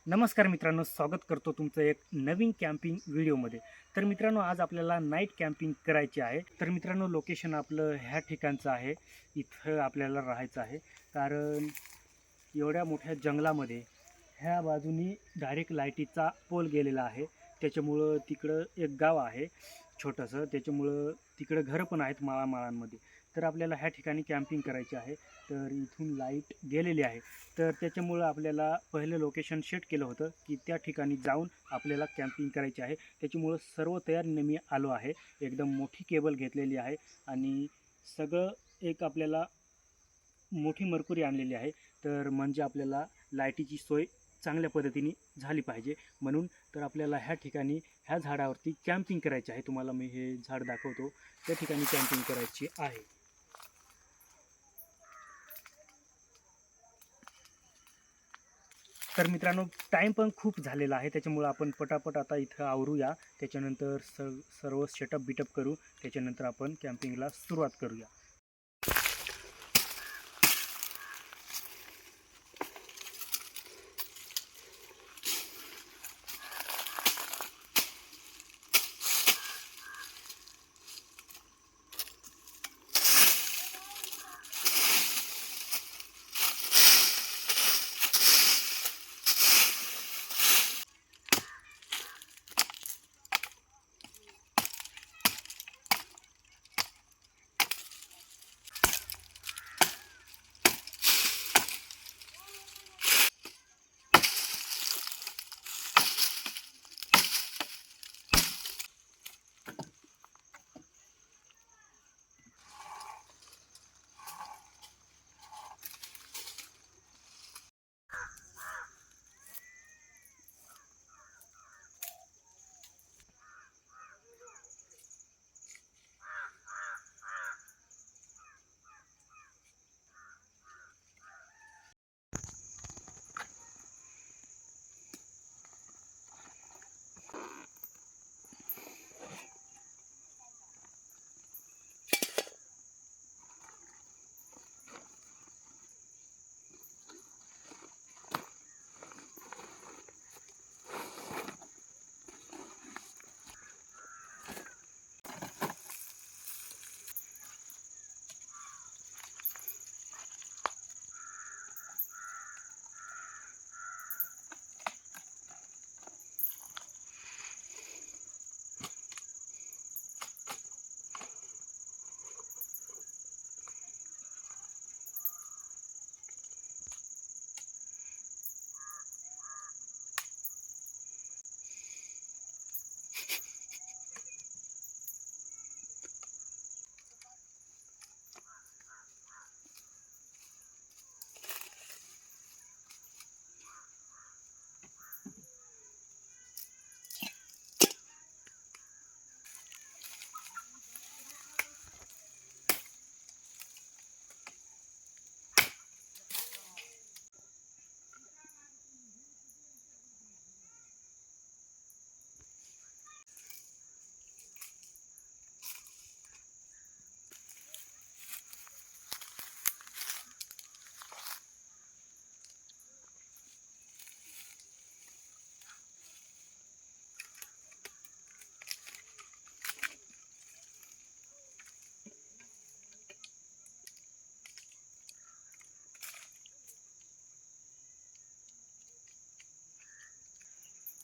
नमस्कार मित्रांनो, स्वागत करतो तुमचं एक नवीन कॅम्पिंग व्हिडिओमध्ये. तर मित्रांनो, आज आपल्याला नाईट कॅम्पिंग करायची आहे. तर मित्रांनो, लोकेशन आपलं ह्या ठिकाणचं आहे. इथं आपल्याला राहायचं आहे. कारण एवढ्या मोठ्या जंगलामध्ये ह्या बाजूनी डायरेक्ट लाईटीचा पोल गेलेला आहे. त्याच्यामुळं तिकडं एक गाव आहे छोटंसं, त्याच्यामुळं तिकडं घरं पण आहेत माळामाळांमध्ये. तर आपल्याला ह्या ठिकाणी कॅम्पिंग करायची आहे. तर इथून लाईट गेलेली आहे. तर त्याच्यामुळं आपल्याला पहिलं लोकेशन सेट केलं होतं की त्या ठिकाणी जाऊन आपल्याला कॅम्पिंग करायची आहे. त्याच्यामुळं सर्व तयारीने मी आलो आहे. एकदम मोठी केबल घेतलेली आहे आणि सगळं एक आपल्याला मोठी मरकुरी आणलेली आहे. तर म्हणजे आपल्याला लाईटीची सोय चांगल्या पद्धतीने झाली पाहिजे म्हणून. तर आपल्याला ह्या ठिकाणी ह्या झाडावरती कॅम्पिंग करायची आहे. तुम्हाला मी हे झाड दाखवतो, त्या ठिकाणी कॅम्पिंग करायची आहे. तर मित्रांनो, टाईम पण खूप झालेला आहे, त्याच्यामुळं आपण पटापट आता इथं आवरूया. त्याच्यानंतर सर्व सेटअप बिटअप करू. त्याच्यानंतर आपण कॅम्पिंगला सुरुवात करूया.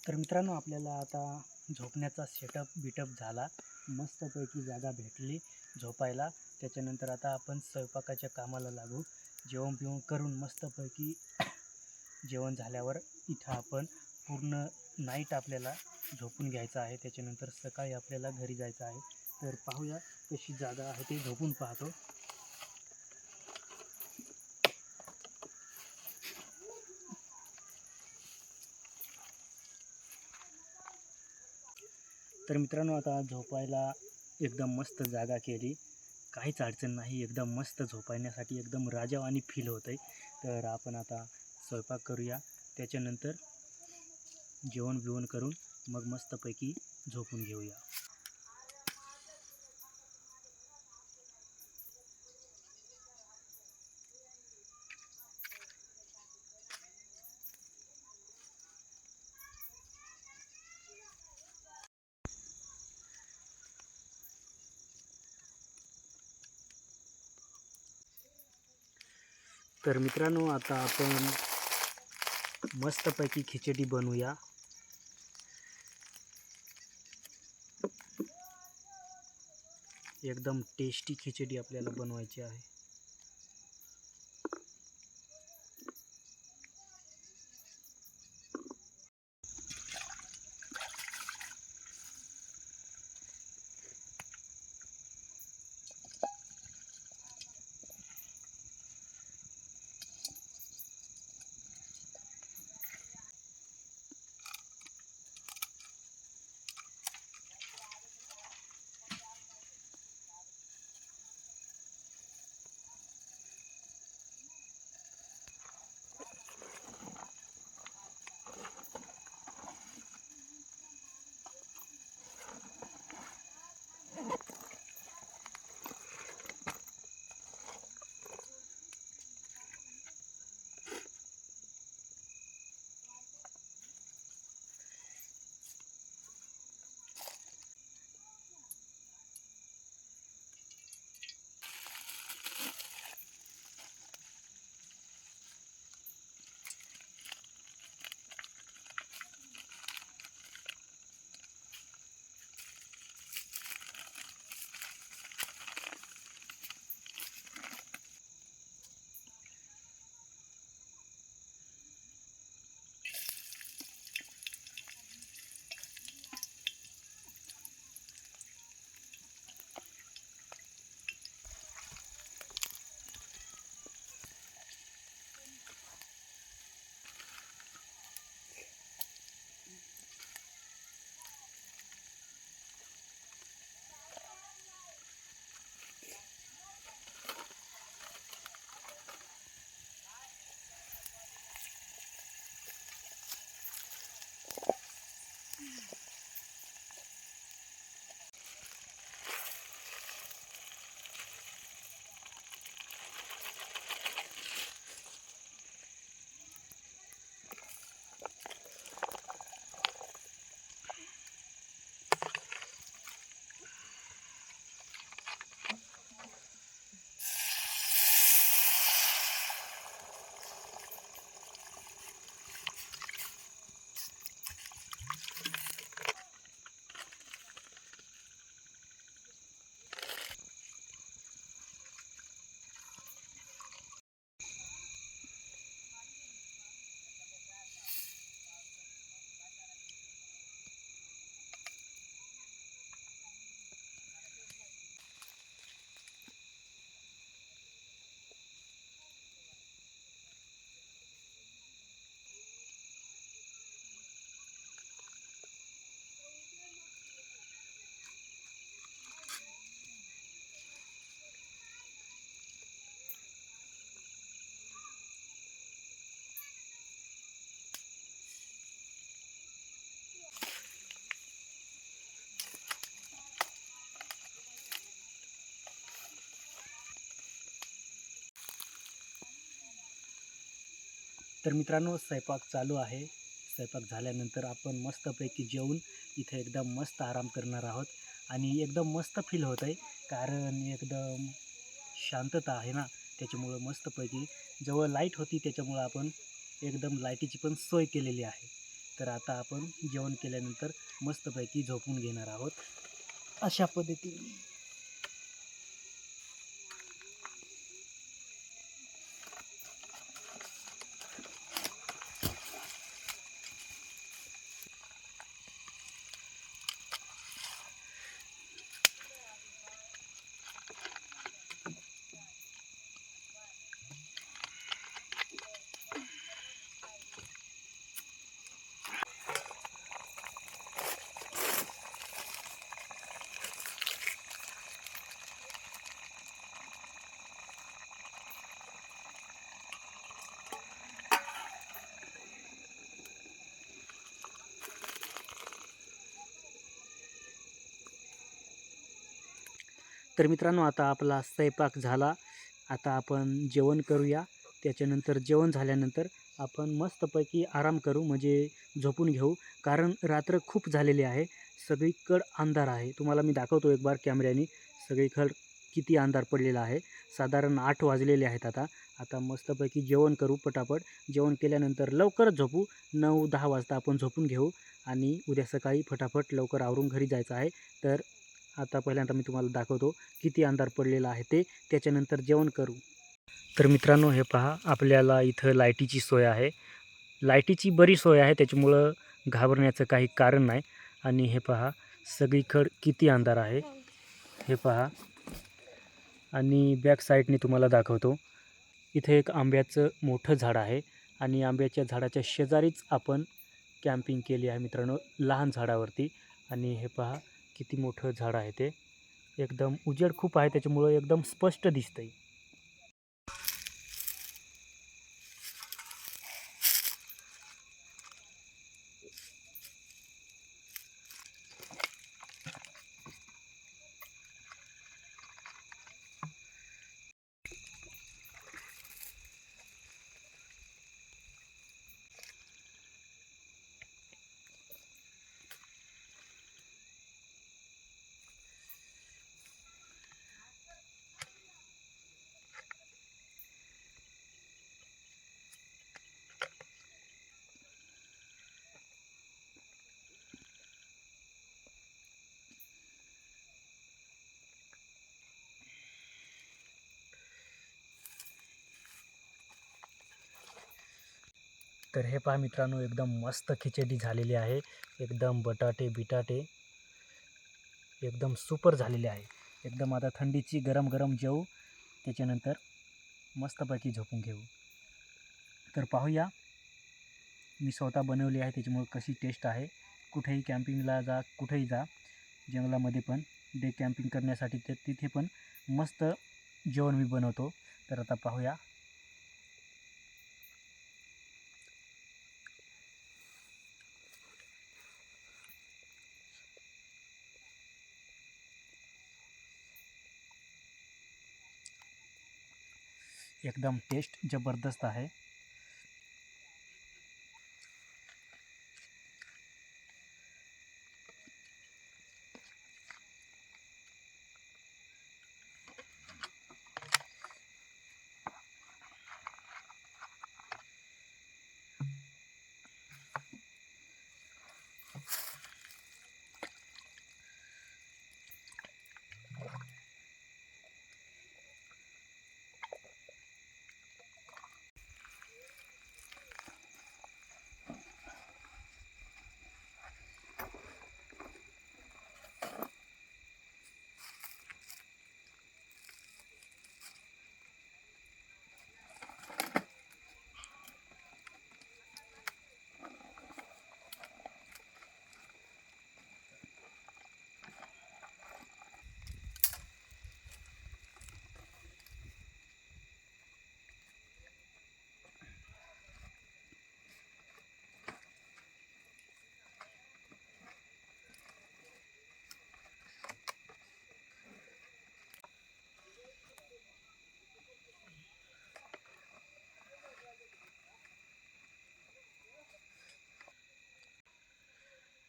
तर मित्रांनो, आपल्याला आता झोपण्याचा सेटअप बिटअप झाला. मस्तपैकी जागा भेटली झोपायला. त्याच्यानंतर आता आपण स्वयंपाकाच्या कामाला लागू. जेवण बिवण करून मस्तपैकी जेवण झाल्यावर इथं आपण पूर्ण नाईट आपल्याला झोपून घ्यायचं आहे. त्याच्यानंतर सकाळी आपल्याला घरी जायचं आहे. तर पाहूया कशी जागा आहे ते झोपून पाहतो. तर मित्रांनो, आता झोपायला एकदम मस्त जागा केली. काहीच अडचण नाही. एकदम मस्त झोपायण्यासाठी एकदम राजावाणी फील होत आहे. तर आपण आता स्वयंपाक करूया. त्याच्यानंतर जेवण बिवण करून मग मस्तपैकी झोपून घेऊया. तर मित्रांनो, आता आपण मस्तपैकी खिचडी बनवूया. एकदम टेस्टी खिचडी आपल्याला बनवायची आहे. तर मित्रांनो, स्वयंपाक चालू आहे. स्वयंपाक झाल्यानंतर आपण मस्तपैकी जेवून इथे एकदम मस्त आराम करणार आहोत. आणि एकदम मस्त फील होत आहे, कारण एकदम शांतता आहे ना, त्याच्यामुळं मस्तपैकी जवळ लाईट होती, त्याच्यामुळं आपण एकदम लाईटीची पण सोय केलेली आहे. तर आता आपण जेवण केल्यानंतर मस्तपैकी झोपून घेणार आहोत अशा पद्धतीने. तर मित्रांनो, आता आपला स्वयंपाक झाला. आता आपण जेवण करूया. त्याच्यानंतर जेवण झाल्यानंतर आपण मस्तपैकी आराम करू, म्हणजे झोपून घेऊ. कारण रात्र खूप झालेली आहे. सगळीकडं अंधार आहे. तुम्हाला मी दाखवतो एक बार कॅमेऱ्याने. सगळीकडं किती अंधार पडलेला आहे. साधारण 8 वाजलेले आहेत आता. आता मस्तपैकी जेवण करू पटापट. जेवण केल्यानंतर लवकरच झोपू. 9-10 वाजता आपण झोपून घेऊ आणि उद्या सकाळी फटाफट लवकर आवरून घरी जायचं आहे. तर आता पहिल्यांदा मी तुम्हाला दाखवतो किती अंधार पडलेला आहे ते. त्याच्यानंतर जेवण करू. तर मित्रांनो, हे पहा, आपल्याला इथं लाईटीची सोय आहे. लाईटीची बरी सोय आहे, त्याच्यामुळं घाबरण्याचं काही कारण नाही. आणि हे पहा, सगळीकडं किती अंधार आहे हे पहा. आणि बॅक साईडने तुम्हाला दाखवतो. इथे एक आंब्याचं मोठं झाड आहे आणि आंब्याच्या झाडाच्या शेजारीच आपण कॅम्पिंग केली आहे मित्रांनो, लहान झाडावरती. आणि हे पहा किती मोठं झाड आहे ते. एकदम उजेड खूप आहे, त्याच्यामुळं एकदम स्पष्ट दिसतंय. तर हे पहा मित्रांनो, एकदम मस्त खिचडी झालेली आहे. एकदम बटाटे बिटाटे एकदम सुपर झालेले आहे. एकदम आता थंडीची गरम गरम जेवू, त्याच्यानंतर मस्तपैकी झोपून घेऊ. तर पाहूया, मी स्वतः बनवली आहे, त्याच्यामुळे कशी टेस्ट आहे. कुठेही कॅम्पिंगला जा, कुठेही जा, जंगलामध्ये पण डे कॅम्पिंग करण्यासाठी, तर तिथे पण मस्त जेवण मी बनवतो. तर आता पाहूया. एकदम टेस्ट जबरदस्त आहे.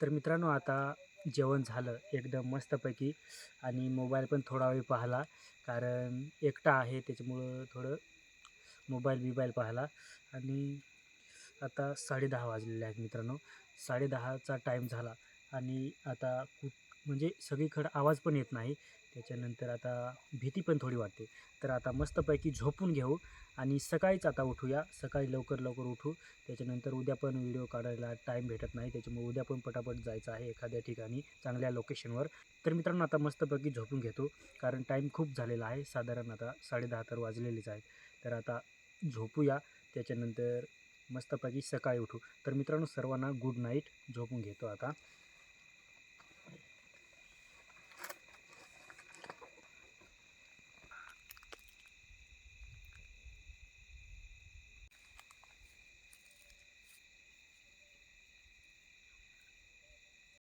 तर मित्रांनो, आता जेवण झालं एकदम मस्तपैकी आणि मोबाईल पण थोडा वेळ पाहिला, कारण एकटा आहे त्याच्यामुळं थोडं मोबाईल पाहिला. आणि आता 10:30 वाजलेले आहेत मित्रांनो. 10:30चा टाईम झाला आणि आता म्हणजे सगळीकडं आवाज पण येत नाही. त्याच्यानंतर आता भीती पण थोडी वाटते. तर आता मस्तपैकी झोपून घेऊ आणि सकाळीच आता उठूया. सकाळी लवकर उठू. त्याच्यानंतर उद्या पण व्हिडिओ काढायला टाईम भेटत नाही, त्याच्यामुळे उद्या पण पटापट जायचं आहे एखाद्या ठिकाणी चांगल्या लोकेशनवर. तर मित्रांनो, आता मस्तपैकी झोपून घेतो, कारण टाईम खूप झालेला आहे. साधारण आता 10:30 तर वाजलेलेच आहेत. तर आता झोपूया, त्याच्यानंतर मस्तपैकी सकाळी उठू. तर मित्रांनो, सर्वांना गुड नाईट. झोपून घेतो आता.